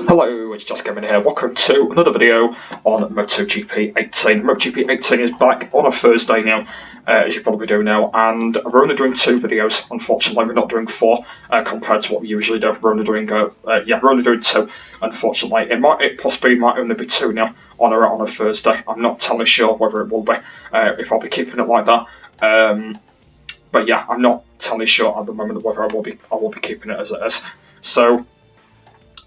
Hello, it's Just Gaming here. Welcome to another video on MotoGP 18. MotoGP 18 is back on a Thursday now, as you probably do know, and we're only doing 2 videos. Unfortunately, we're not doing 4 compared to what we usually do. We're only doing 2. Unfortunately, it possibly might only be 2 now on a Thursday. I'm not totally sure whether it will be, if I'll be keeping it like that. But yeah, I'm not totally sure at the moment whether I will be keeping it as it is. So.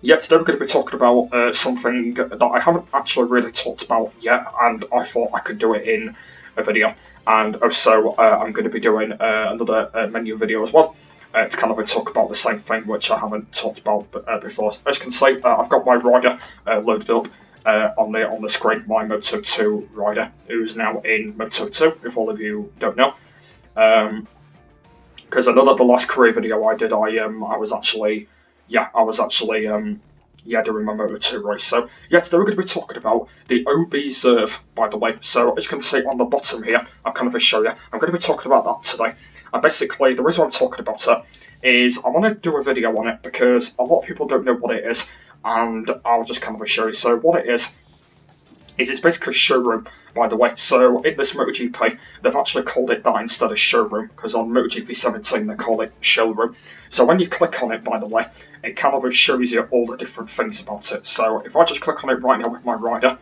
Yeah, today we're going to be talking about something that I haven't actually really talked about yet, and I thought I could do it in a video. And also, I'm going to be doing another menu video as well, to kind of talk about the same thing, which I haven't talked about before. As you can see, I've got my rider loaded up on the screen, my Moto 2 rider, who's now in Moto 2, if all of you don't know. Because I know that the last career video I did, I was actually doing my Moto 2 race. So, yeah, today we're going to be talking about the Observe, by the way. So, as you can see on the bottom here, I'll kind of show you. I'm going to be talking about that today. And basically, the reason I'm talking about it is I want to do a video on it because a lot of people don't know what it is, and I'll just kind of show you. So, what it is it's basically a showroom, by the way. So in this MotoGP, they've actually called it that instead of showroom, because on MotoGP 17 they call it showroom. So when you click on it, by the way, it kind of shows you all the different things about it. So if I just click on it right now with my rider,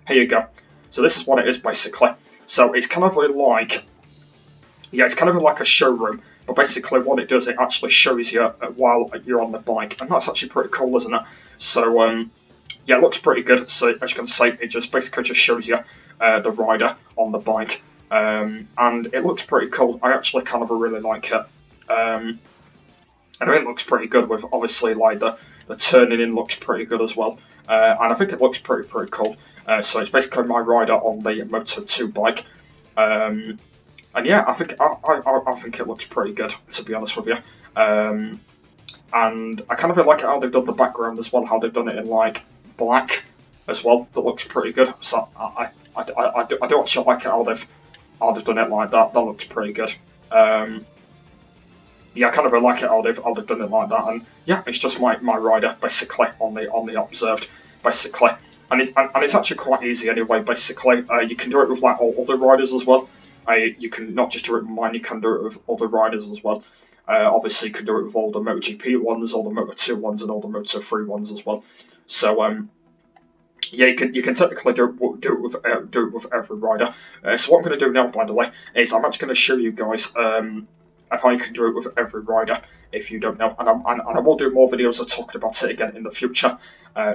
here you go. So this is what it is basically. So it's kind of like, it's kind of like a showroom, but basically what it does, it actually shows you while you're on the bike, and that's actually pretty cool, isn't it? So yeah, it looks pretty good. So as you can see, it just basically just shows you the rider on the bike, and it looks pretty cool. I actually kind of really like it. And it looks pretty good with obviously like the turning in looks pretty good as well, and I think it looks pretty cool. So it's basically my rider on the Moto 2 bike, and yeah, I think it looks pretty good, to be honest with you. And I kind of like how they've done the background as well, how they've done it in like black as well. That looks pretty good. So I do actually like how they've done it like that. That looks pretty good. Yeah, I kind of like it how they've done it like that. And yeah, it's just my rider basically on the Observed basically, and it's actually quite easy anyway. Basically, you can do it with like all other riders as well. You can not just do it with mine, you can do it with other riders as well. Obviously, you can do it with all the MotoGP ones, all the Moto 2 ones, and all the Moto 3 ones as well. So yeah, you can technically do it with every rider. So what I'm going to do now, by the way, is I'm actually going to show you guys how you can do it with every rider, if you don't know. And I will do more videos talking about it again in the future.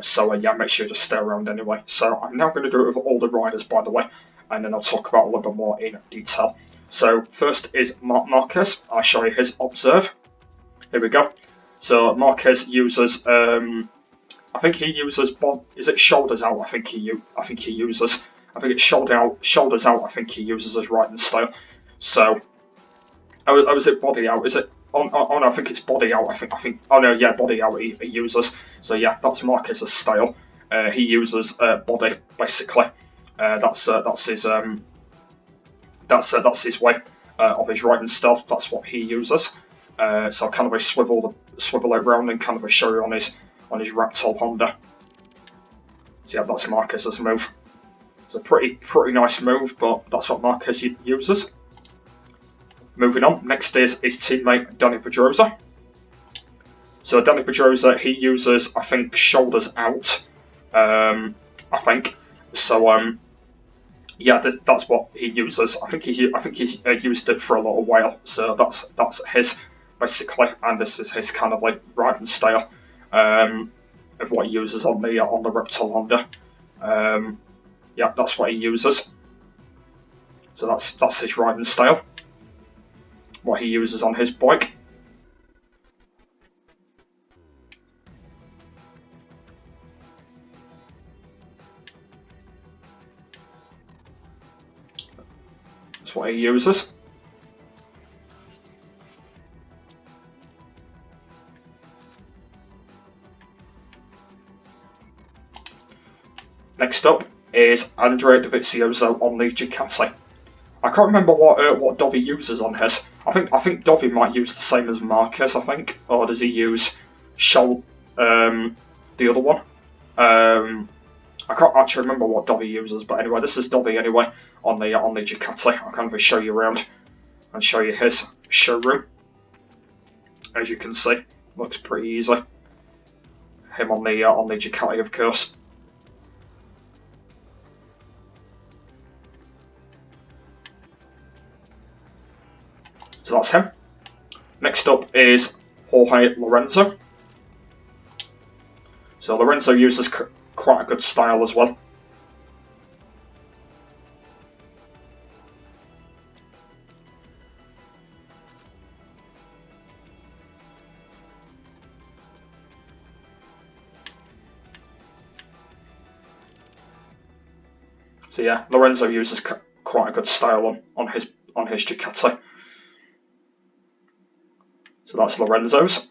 So yeah, make sure you just stay around anyway. So I'm now going to do it with all the riders, by the way, and then I'll talk about a little bit more in detail. So first is Marc Marquez. I'll show you his Observe. Here we go. So Marquez uses, I think he uses, is it shoulders out? I think he uses. I think it's shoulders out. I think he uses as riding style. So, oh, is it body out? Is it? Oh no, I think it's body out. I think. Oh no, yeah, body out. He uses. So yeah, that's Marquez's style. He uses body basically. That's his way of his riding style. That's what he uses. So I'll kind of swivel it around and kind of show you on his Reptile Honda. So yeah, that's Marquez's move. It's a pretty nice move, but that's what Marquez uses. Moving on, next is his teammate Dani Pedrosa. So Dani Pedrosa, he uses, I think, shoulders out. I think so. Yeah, that's what he uses. I think he's used it for a little while. So that's his basically, and this is his kind of like riding style of what he uses on the Reptile Honda. Yeah, that's what he uses. So that's his riding style. What he uses on his bike. That's what he uses. Next up is Andrea Dovizioso on the Ducati. I can't remember what Dovi uses on his. I think Dovi might use the same as Marquez, I think, or does he use the other one? I can't actually remember what Dovi uses, but anyway, this is Dovi anyway on the Ducati. I'll kind of show you around and show you his showroom. As you can see, looks pretty easy. Him on the Ducati, of course. So that's him. Next up is Jorge Lorenzo. So Lorenzo uses quite a good style as well. So yeah, Lorenzo uses quite a good style on his Ducati. So that's Lorenzo's.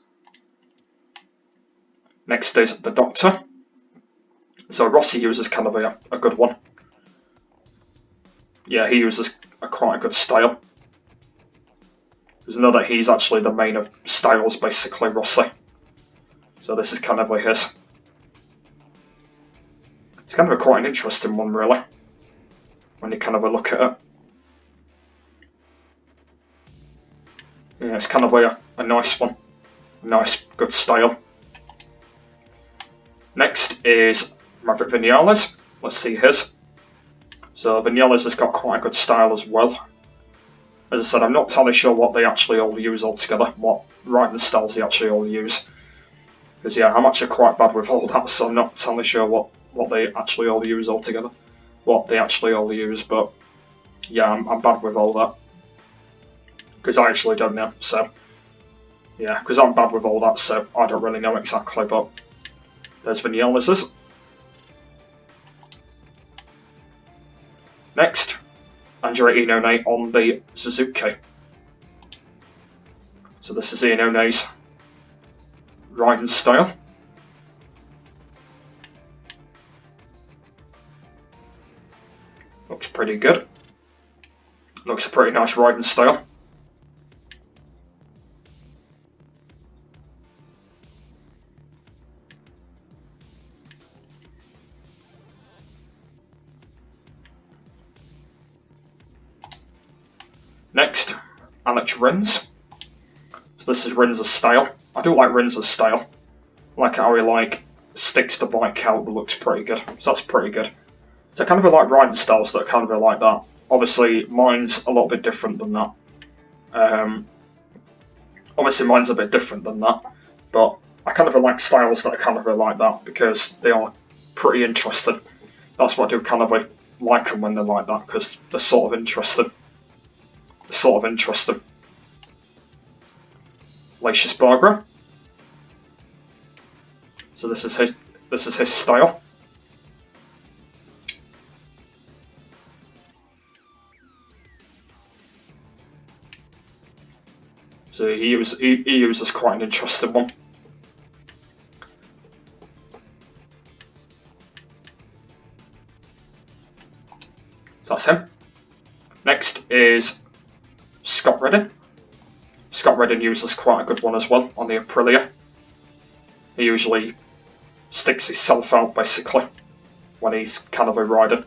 Next is the Doctor. So Rossi uses kind of a good one. Yeah, he uses quite a good style. There's another, he's actually the main of styles, basically, Rossi. So this is kind of like his. It's kind of quite an interesting one, really, when you kind of look at it. Yeah, it's kind of a nice one. A nice, good style. Next is Maverick Vinales. Let's see his. So Vinales has got quite a good style as well. As I said, I'm not entirely sure what they actually all use altogether, what riding styles they actually all use. Because yeah, I'm actually quite bad with all that, so I'm not entirely sure what they actually all use altogether. What they actually all use, but yeah, I'm bad with all that. Because I actually don't know, so yeah, because I'm bad with all that, so I don't really know exactly, but there's Vinales'. Next, Andrea Iannone on the Suzuki. So this is Iannone's riding style. Looks pretty good. Looks a pretty nice riding style. Next, Alex Rins. So this is Rins' style. I do like Rins' style. I like how he sticks the bike out, but looks pretty good. So that's pretty good. So kind of like riding styles that are kind of like that. Obviously, mine's a little bit different than that. Obviously, mine's a bit different than that, but I kind of like styles that are kind of like that because they are pretty interesting. That's what I do kind of like them when they're like that, because they're sort of interesting. Lacius Bargra. So this is his style. So he uses quite an interesting one. So that's him. Next is Scott Redding. Scott Redding uses quite a good one as well on the Aprilia. He usually sticks himself out basically when he's cannibally riding.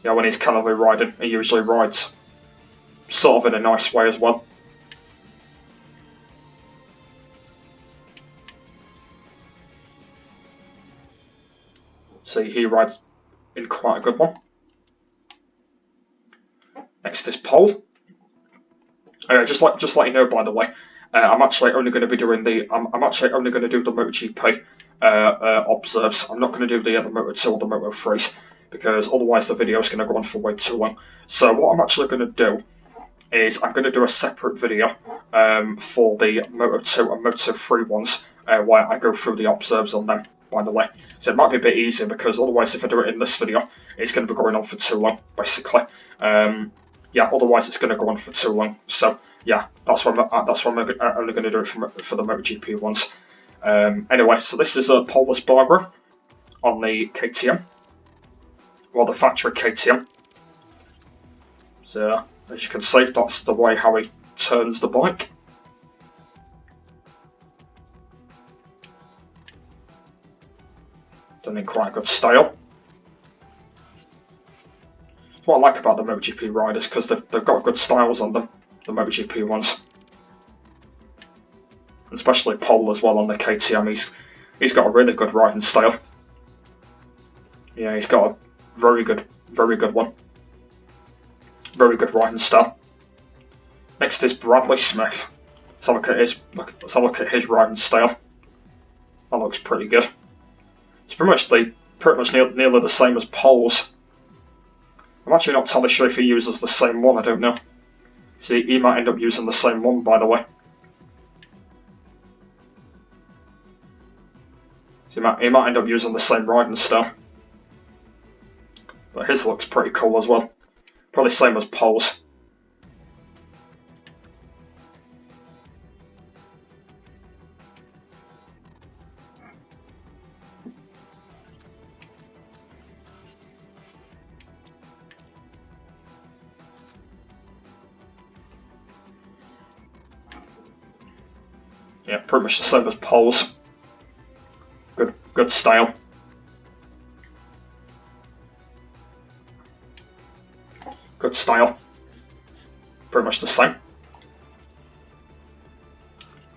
Yeah, when he's cannibally riding, he usually rides sort of in a nice way as well. See, he rides in quite a good one. Next is Pole. Just let you know, by the way, I'm actually only going to be doing I'm actually only going to do the MotoGP observes. I'm not going to do the Moto2 or the Moto3s because otherwise the video is going to go on for way too long. So what I'm actually going to do is I'm going to do a separate video for the Moto2 and Moto3 ones where I go through the observes on them, by the way. So it might be a bit easier because otherwise if I do it in this video, it's going to be going on for too long, basically. Yeah, otherwise it's going to go on for too long. So yeah, that's why I'm only going to do it for the MotoGP ones. Anyway, so this is Pole Espargaro on the KTM, or the factory KTM. So as you can see, that's the way how he turns the bike. Done in quite good style. What I like about the MotoGP riders, because they've got good styles on them, the MotoGP ones. Especially Paul as well on the KTM, he's got a really good riding style. Yeah, he's got a very good one. Very good riding style. Next is Bradley Smith. Let's have a look at his riding style. That looks pretty good. It's pretty much nearly the same as Paul's. I'm actually not totally sure if he uses the same one, I don't know. See, he might end up using the same one, by the way. So he might end up using the same riding style. But his looks pretty cool as well. Probably same as Paul's. Yeah, pretty much the same as Paul's. Good style. Good style. Pretty much the same.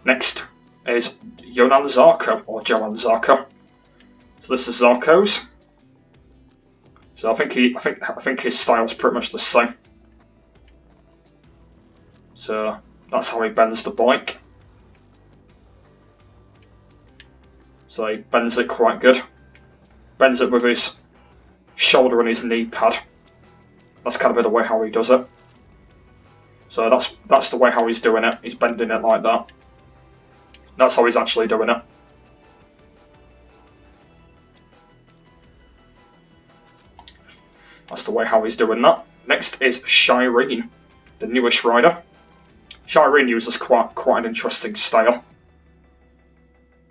Next is Johan Zarco, or Johan Zarco. So this is Zarco's. So I think his style's pretty much the same. So that's how he bends the bike. So he bends it quite good. Bends it with his shoulder and his knee pad. That's kind of the way how he does it. So that's the way how he's doing it. He's bending it like that. That's how he's actually doing it. That's the way how he's doing that. Next is Shireen, the newish rider. Shireen uses quite an interesting style.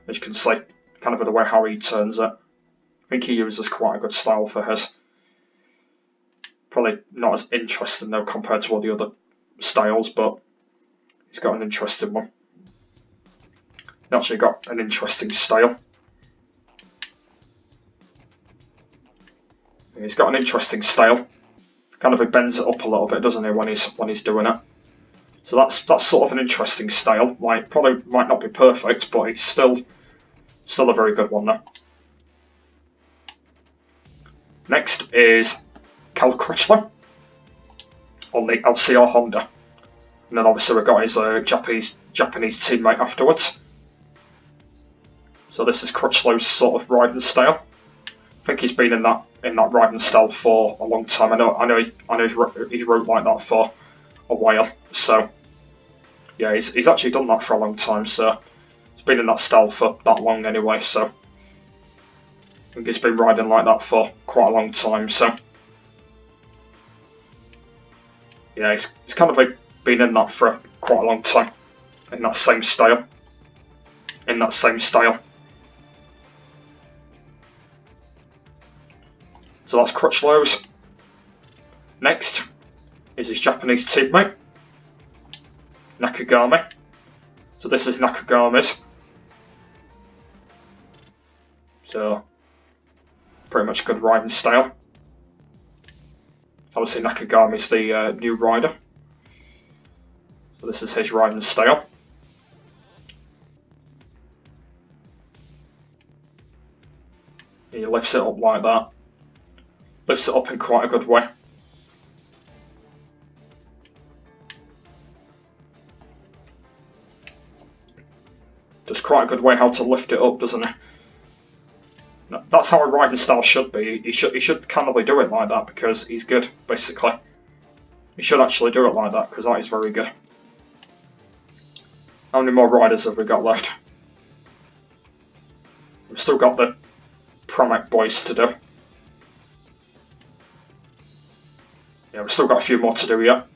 As you can see, kind of the way how he turns it. I think he uses quite a good style for his. Probably not as interesting though compared to all the other styles, but he's got an interesting one. He actually got an interesting style. He's got an interesting style. Kind of he bends it up a little bit, doesn't he, when he's doing it. So that's sort of an interesting style. Like, probably might not be perfect, but it's still a very good one there. Next is Cal Crutchlow on the LCR Honda. And then obviously we've got his Japanese teammate afterwards. So this is Crutchlow's sort of riding style. I think he's been in that riding style for a long time. I know he's rode like that for a while. So yeah, he's actually done that for a long time. So he's been in that style for that long anyway. So I think he's been riding like that for quite a long time. So yeah, he's kind of like been in that for quite a long time, in that same style. So that's Crutchlow's. Next is his Japanese teammate, Nakagami. So this is Nakagami's. So pretty much good riding style. Obviously Nakagami's the new rider. So this is his riding style. He lifts it up like that. Lifts it up in quite a good way. Does quite a good way how to lift it up, doesn't he? That's how a riding style should be. He should kind of do it like that because he's good, basically. He should actually do it like that because that is very good. How many more riders have we got left? We've still got the Pramac boys to do. Yeah, we've still got a few more to do yet.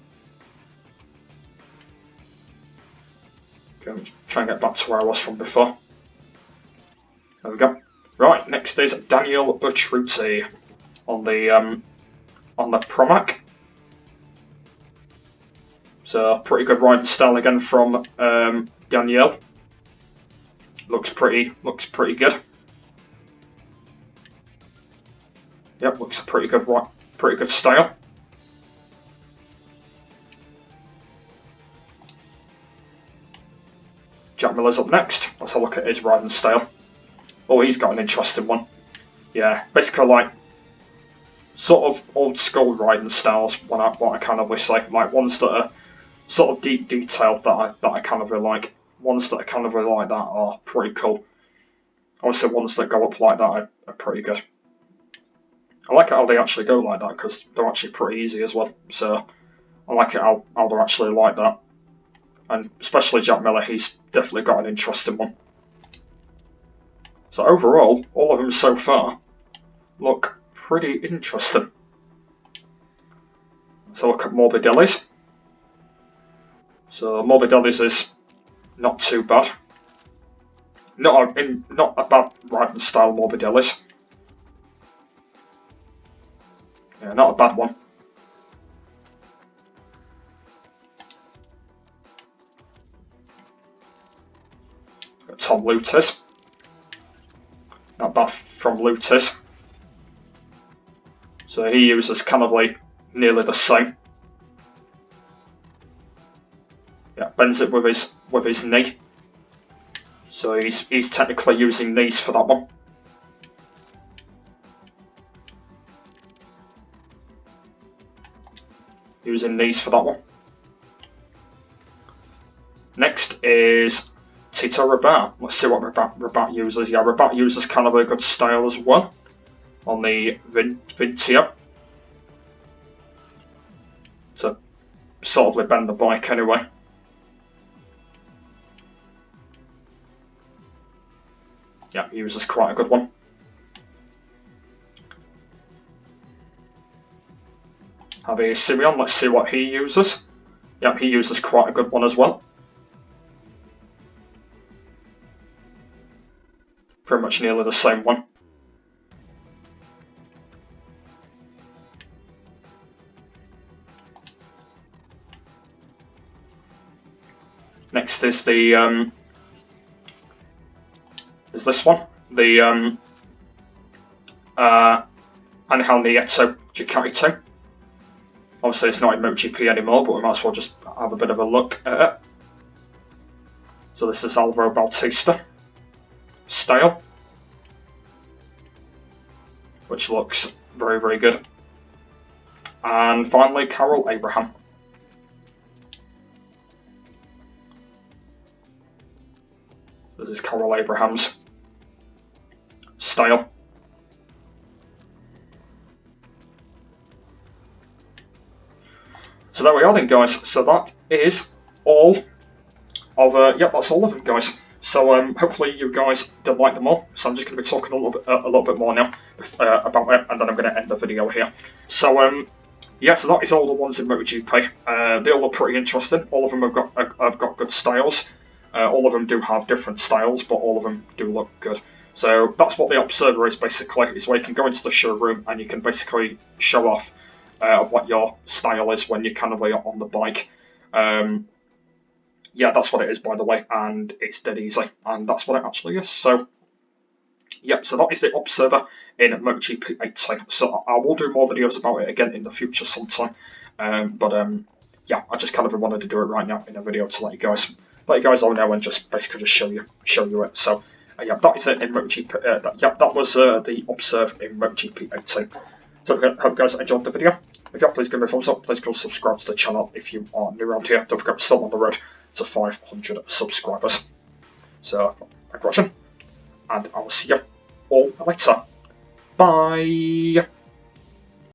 Okay, let me try and get back to where I was from before. There we go. Right, next is Daniel Bertrucci on the Pramac. So pretty good riding style again from Danielle. Looks pretty good. Yep, looks a pretty good style. Jack Miller's up next. Let's have a look at his riding style. Oh, he's got an interesting one. Yeah, basically like sort of old school riding styles. What I kind of wish like ones that are sort of deep detailed that I kind of really like. Ones that I kind of really like that are pretty cool. Obviously, ones that go up like that are pretty good. I like it how they actually go like that because they're actually pretty easy as well. So I like it how they're actually like that. And especially Jack Miller, he's definitely got an interesting one. So overall, all of them so far look pretty interesting. So look at Morbidelli's. So Morbidelli's is not too bad. Not a bad riding style, Morbidelli's. Yeah, not a bad one. Tom Lutis. Not bad from Lutis. So he uses kind of like nearly the same. Yeah, bends it with his knee. So he's technically using knees for that one. Using knees for that one. Next is Tito Rabat. Let's see what Rabat uses. Yeah, Rabat uses kind of a good style as well on the Vintia. To sort of bend the bike anyway. Yeah, he uses quite a good one. Javier Simeon, let's see what he uses. Yep, he uses quite a good one as well. Pretty much nearly the same one. Next is the is this one, the Angel Nieto Ducati 2. Obviously it's not in MotoGP anymore, but we might as well just have a bit of a look at it. So this is Alvaro Bautista style, which looks very, very good. And finally, Carol Abraham. This is Carol Abraham's style. So there we are then, guys. So that is all of yep, that's all of them, guys. So hopefully you guys did like them all. So I'm just going to be talking a little bit more now about it, and then I'm going to end the video here. So yeah, so that is all the ones in MotoGP. They all look pretty interesting. All of them have got good styles. All of them do have different styles, but all of them do look good. So that's what the Observer is basically. Is where you can go into the showroom and you can basically show off what your style is when you're kind of like on the bike. Yeah, that's what it is, by the way, and it's dead easy, and that's what it actually is. So, yep, so that is the Observer in MotoGP 18. So I will do more videos about it again in the future sometime, yeah, I just kind of wanted to do it right now in a video to let you guys all know and just basically just show you it. So, yeah, that is it in MotoGP. That was the Observe in MotoGP 18. So I hope you guys enjoyed the video. If you have, please give me a thumbs up. Please go subscribe to the channel if you are new around here. Don't forget, we're still on the road to 500 subscribers. So, thanks for watching, and I will see you all later. Bye!